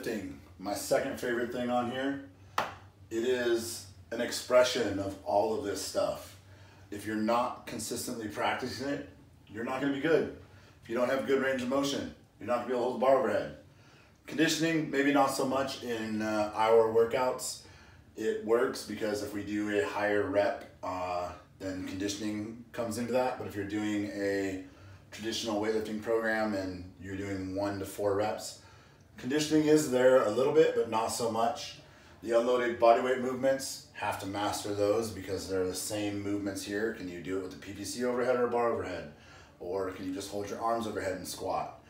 weightlifting, my second favorite thing on here. It is an expression of all of this stuff. If you're not consistently practicing it, you're not going to be good. If you don't have good range of motion, you're not going to be able to hold the bar overhead. Conditioning, maybe not so much in our workouts. It works because if we do a higher rep, then conditioning comes into that. But if you're doing a traditional weightlifting program and you're doing 1 to 4 reps, conditioning is there a little bit, but not so much. The unloaded bodyweight movements, have to master those because they're the same movements here. Can you do it with a PVC overhead or a bar overhead? Or can you just hold your arms overhead and squat?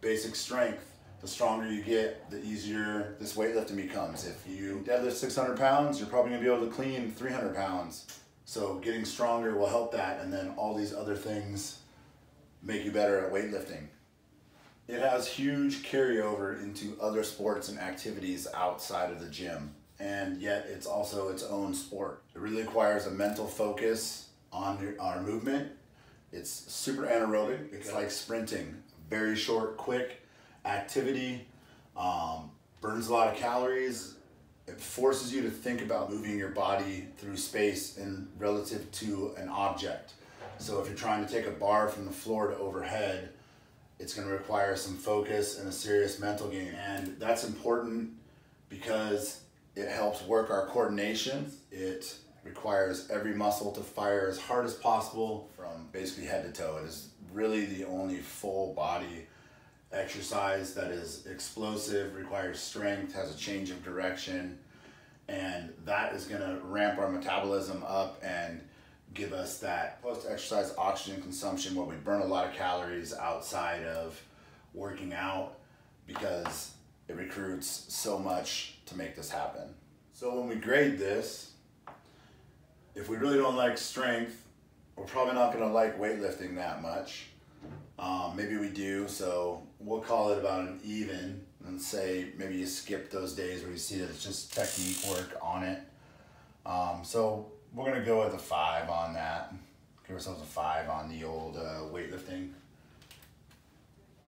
Basic strength, the stronger you get, the easier this weightlifting becomes. If you deadlift 600 pounds, you're probably gonna be able to clean 300 pounds. So getting stronger will help that, and then all these other things make you better at weightlifting. It has huge carryover into other sports and activities outside of the gym, and yet it's also its own sport. It really requires a mental focus on our movement. It's super anaerobic. It's like sprinting. Very short, quick activity, burns a lot of calories. It forces you to think about moving your body through space in relative to an object. So if you're trying to take a bar from the floor to overhead, it's going to require some focus and a serious mental game. And that's important because it helps work our coordination. It requires every muscle to fire as hard as possible from basically head to toe. It is really the only full body exercise that is explosive, requires strength, has a change of direction, and that is going to ramp our metabolism up and give us that post-exercise oxygen consumption where we burn a lot of calories outside of working out because it recruits so much to make this happen. So when we grade this, if we really don't like strength, we're probably not going to like weightlifting that much. Maybe we do, so we'll call it about an even and say maybe you skip those days where you see that it's just technique work on it. So we're going to go with a 5 on that. Give ourselves a 5 on the old weightlifting.